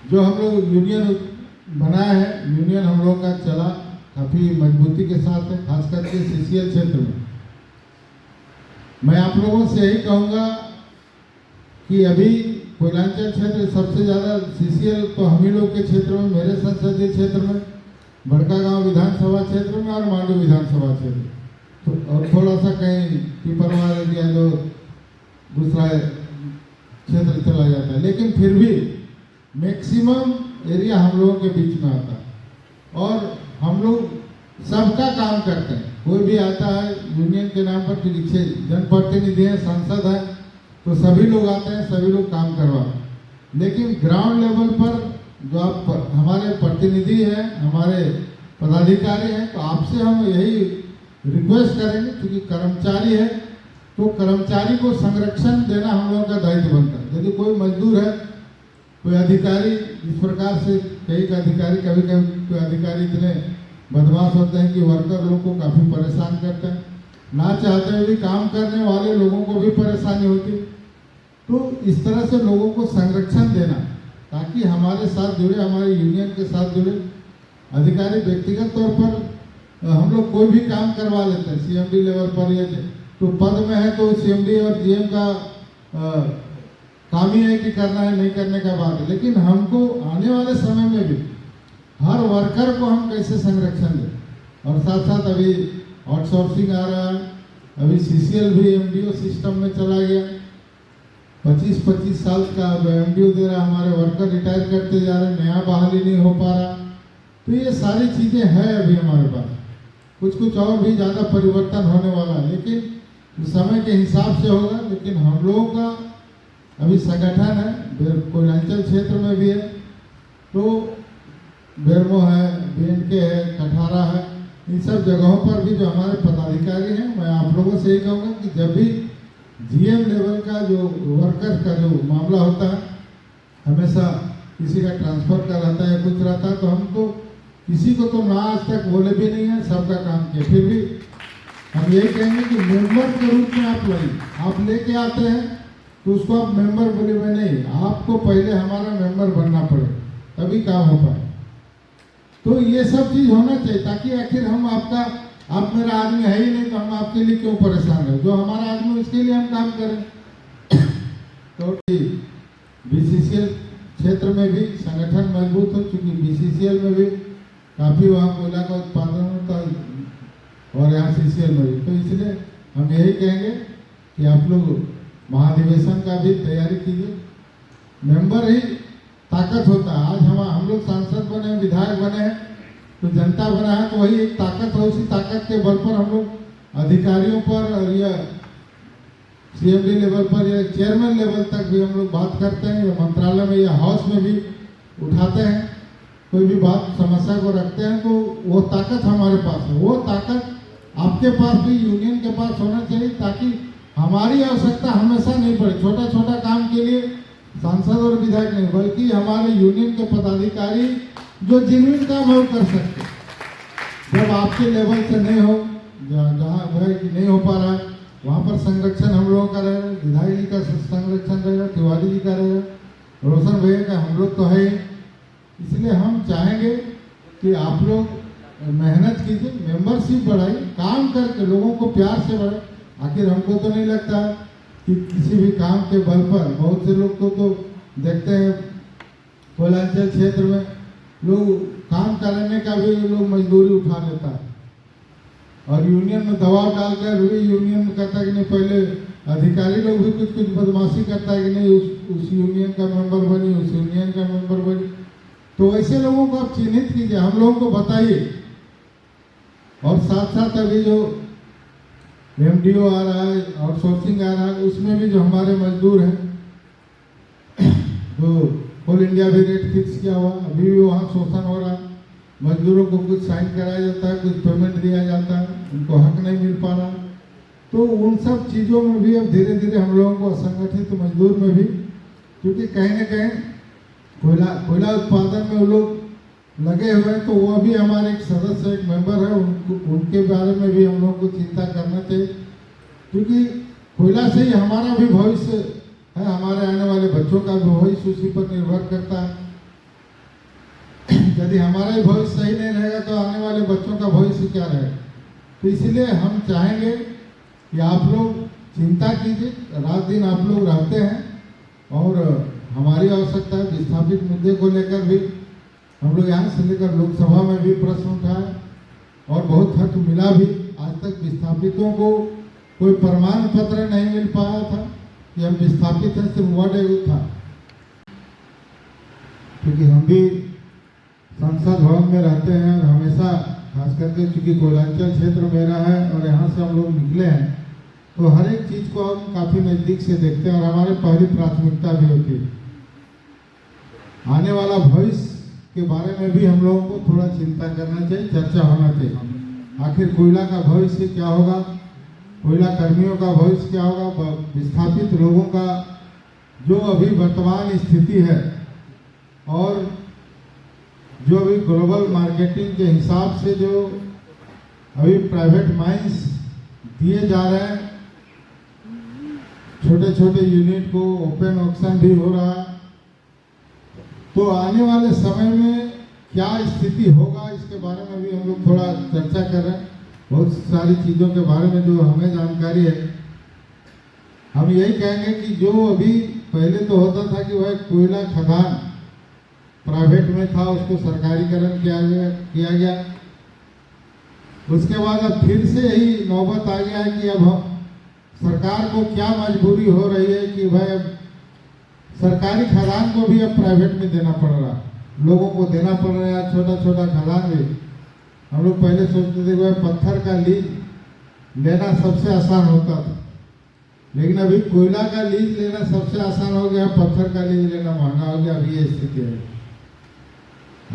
जो हम लोग यूनियन बनाया है, यूनियन हम लोग का चला काफ़ी मजबूती के साथ है, खास करके सीसीएल क्षेत्र में। मैं आप लोगों से यही कहूँगा कि अभी कोयलांचल क्षेत्र सबसे ज़्यादा सीसीएल तो हम ही लोग के क्षेत्र में, मेरे संसदीय क्षेत्र में, बड़कागांव विधानसभा क्षेत्र में और मांडू विधानसभा क्षेत्र, तो और थोड़ा सा कहीं पिपरवार एरिया जो दूसरा क्षेत्र चला जाता है, लेकिन फिर भी मैक्सिमम एरिया हम लोगों के बीच में आता है और हम लोग सबका काम करते हैं। कोई भी आता है यूनियन के नाम पर, जनप्रतिनिधि हैं, सांसद हैं, तो सभी लोग आते हैं, सभी लोग काम करवाते हैं। लेकिन ग्राउंड लेवल पर जो आप हमारे प्रतिनिधि हैं, हमारे पदाधिकारी हैं, तो आपसे हम यही रिक्वेस्ट करेंगे, क्योंकि कर्मचारी है तो कर्मचारी को संरक्षण देना हम लोगों का दायित्व बनता है। यदि कोई मजदूर है, कोई अधिकारी, इस प्रकार से कई अधिकारी, कभी कभी कोई अधिकारी इतने बदमाश होते हैं कि वर्कर लोग को काफ़ी परेशान करते हैं, ना चाहते हुए भी काम करने वाले लोगों को भी परेशानी होती है। तो इस तरह से लोगों को संरक्षण देना, ताकि हमारे साथ जुड़े, हमारे यूनियन के साथ जुड़े अधिकारी व्यक्तिगत तौर पर हम लोग कोई भी काम करवा लेते हैं सीएमडी लेवल पर, या तो पद में है तो सीएमडी और जीएम का काम ही है कि करना है, नहीं करने का बात है। लेकिन हमको आने वाले समय में भी हर वर्कर को हम कैसे संरक्षण दें, और साथ साथ अभी आउटसोर्सिंग आ रहा है, अभी सीसीएल भी एमडीओ सिस्टम में चला गया, 25-25 साल का एमडीओ दे रहा, हमारे वर्कर रिटायर करते जा रहे, नया बहाली नहीं हो पा रहा। तो ये सारी चीज़ें हैं अभी हमारे पास, कुछ और भी ज़्यादा परिवर्तन होने वाला है, लेकिन समय के हिसाब से होगा। लेकिन हम लोगों का अभी संगठन है, कोयलांचल क्षेत्र में भी है, तो बेरमो है, बीएनके है, कठारा है, इन सब जगहों पर भी जो हमारे पदाधिकारी हैं, मैं आप लोगों से यही कहूँगा कि जब भी जीएम लेवल का जो वर्कर का जो मामला होता है, हमेशा किसी का ट्रांसफर का रहता है, कुछ रहता है, तो हम तो किसी को तो ना आज तक बोले भी नहीं है, सबका काम किया। फिर भी हम यही कहेंगे कि मेंबर के रूप में आप लाइए, आप लेके आते हैं तो उसको आप मेंबर बोले में नहीं, आपको पहले हमारा मेंबर बनना पड़े, तभी काम हो पाए। तो ये सब चीज़ होना चाहिए, ताकि आखिर हम आपका, आप मेरा आदमी है ही नहीं तो हम आपके लिए क्यों परेशान है, जो हमारा आदमी उसके लिए हम काम करें। तो बीसीसीएल क्षेत्र में भी संगठन मजबूत हो, चूँकि बीसीसीएल में भी काफ़ी वहाँ कोयला का उत्पादन होता है और यहाँ सीसीएल में भी, तो इसलिए हम यही कहेंगे कि आप लोग महाधिवेशन का भी तैयारी कीजिए। मेंबर ही ताकत होता है। आज हम लोग सांसद बने, विधायक बने हैं, तो जनता बना है, तो वही एक ताकत है। उसी ताकत के बल पर हम लोग अधिकारियों पर और या सीएमडी लेवल पर या चेयरमैन लेवल तक भी हम लोग बात करते हैं, या मंत्रालय में या हाउस में भी उठाते हैं, कोई भी बात समस्या को रखते हैं, तो वो ताकत हमारे पास है। वो ताकत आपके पास भी, यूनियन के पास होना चाहिए, ताकि हमारी आवश्यकता हमेशा नहीं पड़े। छोटा छोटा काम के लिए सांसद और विधायक नहीं, बल्कि हमारे यूनियन के पदाधिकारी जो जिन्हें काम है वो कर सकते। जब आपके लेवल से नहीं हो, जहाँ नहीं हो पा रहा है, वहाँ पर संरक्षण हम लोगों का रहेगा, विधायक जी का संरक्षण रहेगा, तिवारी जी का रहेगा, रोशन भैया का, हम लोग तो है। इसलिए हम चाहेंगे कि आप लोग मेहनत कीजिए, मेंबरशिप बढ़ाइए, काम करके लोगों को प्यार से बढ़ाए। आखिर हमको तो नहीं लगता कि किसी भी काम के बल पर, बहुत से लोग को तो देखते हैं कोयलांचल क्षेत्र में लोग काम करने का भी लोग मजदूरी उठा लेता है, और यूनियन में दबाव डालकर भी यूनियन में कहता है कि नहीं, पहले अधिकारी लोग भी कुछ बदमाशी करता है कि नहीं, उस यूनियन का मेंबर बनी, उस यूनियन का मेंबर बनी। तो ऐसे लोगों को आप चिन्हित कीजिए, हम लोगों को बताइए। और साथ साथ अभी जो एमडीओ आ रहा है, आउटसोर्सिंग आ रहा है, उसमें भी जो हमारे मजदूर हैं, जो ऑल इंडिया भी रेट फिक्स किया हुआ, अभी भी वहाँ शोषण हो रहा है। मजदूरों को कुछ साइन कराया जाता है, कुछ पेमेंट दिया जाता है, उनको हक नहीं मिल पा रहा। तो उन सब चीज़ों में भी अब धीरे धीरे हम लोगों को असंगठित मजदूर में भी, क्योंकि कहीं ना कहीं कोयला उत्पादन में वो लोग लगे हुए हैं, तो वो भी हमारे एक सदस्य, एक मेंबर है, उनके बारे में भी हम लोगों को चिंता करना चाहिए, क्योंकि कोयला से ही हमारा भी भविष्य है, हमारे आने वाले बच्चों का भी भविष्य उसी पर निर्भर करता है। यदि हमारा ही भविष्य सही नहीं रहेगा तो आने वाले बच्चों का भविष्य क्या रहेगा। तो इसलिए हम चाहेंगे कि आप लोग चिंता कीजिए, रात दिन आप लोग रहते हैं और हमारी आवश्यकता है विस्थापित मुद्दे को लेकर भी हम लोग यहाँ से लेकर लोकसभा में भी प्रश्न उठाए और बहुत हक मिला भी। आज तक विस्थापितों को कोई प्रमाण पत्र नहीं मिल पाया था कि हम विस्थापित हैं, सिर्फ वर्ड एगो था। क्योंकि हम भी संसद भवन में रहते हैं और हमेशा खास करके चूँकि कोयलांचल क्षेत्र मेरा है और यहाँ से हम लोग निकले हैं तो हर एक चीज़ को हम काफ़ी नज़दीक से देखते हैं और हमारी पहली प्राथमिकता भी होती है आने वाला भविष्य के बारे में भी हम लोगों को थोड़ा चिंता करना चाहिए, चर्चा होना चाहिए। आखिर कोयला का भविष्य क्या होगा, कोयला कर्मियों का भविष्य क्या होगा, विस्थापित लोगों का जो अभी वर्तमान स्थिति है और जो अभी ग्लोबल मार्केटिंग के हिसाब से जो अभी प्राइवेट माइंस दिए जा रहे हैं, छोटे छोटे यूनिट को ओपन ऑक्शन भी हो रहा है। तो आने वाले समय में क्या स्थिति होगा इसके बारे में भी हम लोग थोड़ा चर्चा कर रहे हैं। बहुत सारी चीज़ों के बारे में जो हमें जानकारी है, हम यही कहेंगे कि जो अभी पहले तो होता था कि वह कोयला खदान प्राइवेट में था, उसको सरकारीकरण किया गया। उसके बाद अब फिर से यही नौबत आ गया है कि अब हम सरकार को क्या मजबूरी हो रही है कि भाई सरकारी खदान को भी अब प्राइवेट में देना पड़ रहा, लोगों को देना पड़ रहा है। छोटा छोटा खदान भी हम लोग पहले सोचते थे कि पत्थर का लीज लेना सबसे आसान होता था, लेकिन अभी कोयला का लीज लेना सबसे आसान हो गया, पत्थर का लीज लेना महंगा हो गया। अभी ये स्थिति है।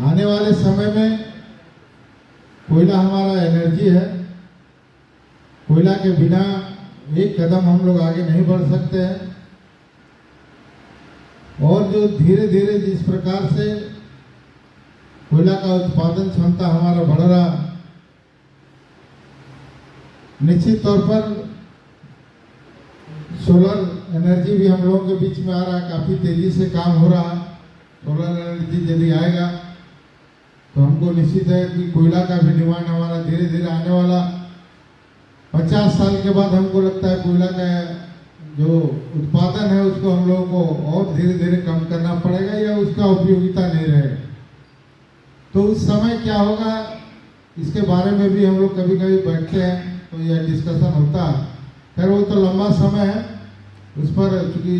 आने वाले समय में कोयला हमारा एनर्जी है, कोयला के बिना एक कदम हम लोग आगे नहीं बढ़ सकते हैं। और जो धीरे धीरे जिस प्रकार से कोयला का उत्पादन क्षमता हमारा बढ़ रहा, निश्चित तौर पर सोलर एनर्जी भी हम लोगों के बीच में आ रहा है, काफ़ी तेजी से काम हो रहा है। सोलर एनर्जी यदि आएगा तो हमको निश्चित है कि कोयला का भी डिमांड हमारा धीरे धीरे आने वाला 50 साल के बाद हमको लगता है कोयला का जो उत्पादन है उसको हम लोगों को और धीरे धीरे कम करना पड़ेगा या उसका उपयोगिता नहीं रहेगा। तो उस समय क्या होगा इसके बारे में भी हम लोग कभी कभी बैठते हैं तो यह डिस्कशन होता है। खैर वो तो लंबा समय है, उस पर चूँकि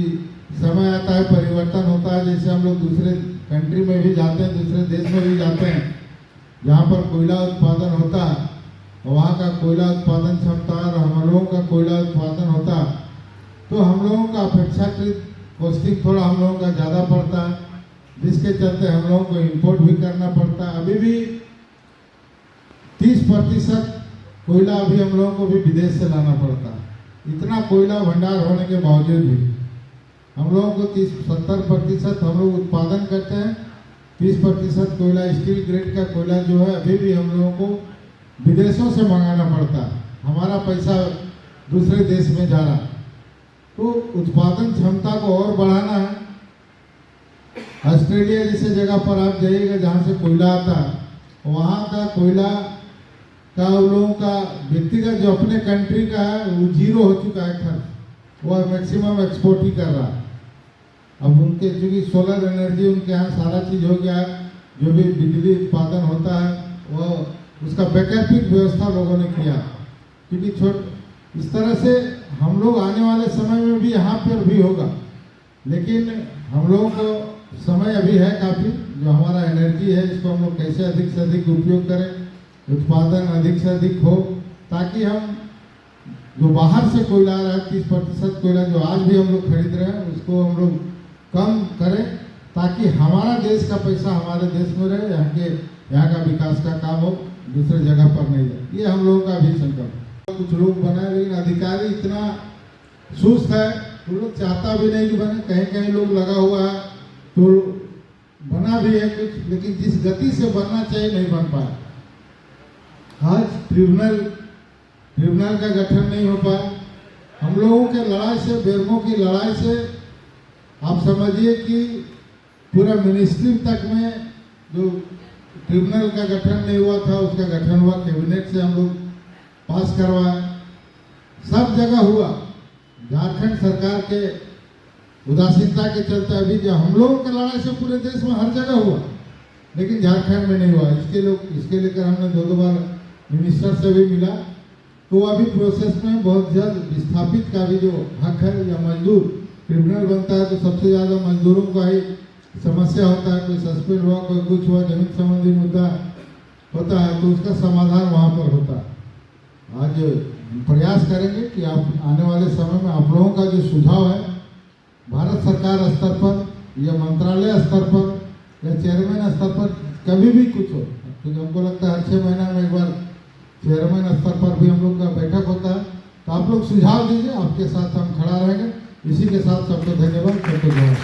समय आता है परिवर्तन होता है। जैसे हम लोग दूसरे कंट्री में भी जाते हैं, दूसरे देश में भी जाते हैं जहाँ पर कोयला उत्पादन होता है, वहाँ का कोयला उत्पादन क्षमता और हम लोगों का कोयला उत्पादन होता, तो हम लोगों का अपेक्षाकृत कॉस्टिंग थोड़ा हम लोगों का ज़्यादा पड़ता है, जिसके चलते हम लोगों को इंपोर्ट भी करना पड़ता है। अभी भी 30% कोयला अभी हम लोगों को भी विदेश से लाना पड़ता है। इतना कोयला भंडार होने के बावजूद भी हम लोगों को 70% हम लोग उत्पादन करते हैं, 30% कोयला स्टील ग्रेड का कोयला जो है अभी भी हम लोगों को विदेशों से मंगाना पड़ता है। हमारा पैसा दूसरे देश में जा रहा है। तो उत्पादन क्षमता को और बढ़ाना है। ऑस्ट्रेलिया जैसे जगह पर आप जाइएगा जहाँ से कोयला आता है, वहाँ का कोयला का उन लोगों का व्यक्तिगत जो अपने कंट्री का है वो 0 हो चुका है खर्च, वो मैक्सिमम एक्सपोर्ट ही कर रहा है। अब उनके चूँकि सोलर एनर्जी उनके यहाँ सारा चीज़ हो गया है, जो भी बिजली उत्पादन होता है वो उसका वैकल्पिक व्यवस्था लोगों ने किया। क्योंकि इस तरह से हम लोग आने वाले समय में भी यहाँ पर भी होगा, लेकिन हम लोगों को समय अभी है काफ़ी। जो हमारा एनर्जी है इसको हम लोग कैसे अधिक से अधिक उपयोग करें, उत्पादन अधिक से अधिक हो, ताकि हम जो बाहर से कोयला आ रहा है 30% कोयला जो आज भी हम लोग खरीद रहे हैं उसको हम लोग कम करें, ताकि हमारा देश का पैसा हमारे देश में रहे, यहाँ का विकास का काम हो, दूसरे जगह पर नहीं जाए। ये हम लोगों का भी संकल्प। कुछ लोग बनाए, लेकिन अधिकारी इतना सुस्त है, वो लोग चाहता भी नहीं कि बने। कहीं कहीं लोग लगा हुआ है तो बना भी है कुछ, लेकिन जिस गति से बनना चाहिए नहीं बन पाया। आज ट्रिब्यूनल का गठन नहीं हो पाया। हम लोगों के लड़ाई से, बेरमों की लड़ाई से आप समझिए कि पूरा मिनिस्ट्री तक में जो ट्रिब्यूनल का गठन नहीं हुआ था, उसका गठन हुआ, कैबिनेट से हम लोग पास करवाए, सब जगह हुआ। झारखंड सरकार के उदासीनता के चलते अभी जो हम लोगों के लड़ाई से पूरे देश में हर जगह हुआ, लेकिन झारखंड में नहीं हुआ। इसके लेकर हमने दो बार मिनिस्टर से भी मिला, तो अभी प्रोसेस में बहुत जल्द विस्थापित का भी जो हक है, या मजदूर ट्रिब्यूनल बनता है तो सबसे ज़्यादा मजदूरों का ही समस्या होता है, कोई सस्पेंड हुआ, कोई कुछ हुआ, जमीन संबंधी मुद्दा होता है, तो उसका समाधान वहाँ पर होता है। आज प्रयास करेंगे कि आप आने वाले समय में आप लोगों का जो सुझाव है, भारत सरकार स्तर पर या मंत्रालय स्तर पर या चेयरमैन स्तर पर कभी भी कुछ हो, क्योंकि हमको लगता है हर 6 महीना में एक बार चेयरमैन स्तर पर भी हम लोग का बैठक होता है, तो आप लोग सुझाव दीजिए, आपके साथ हम खड़ा रहेंगे। इसी के साथ सबको धन्यवाद, सबको जवाब।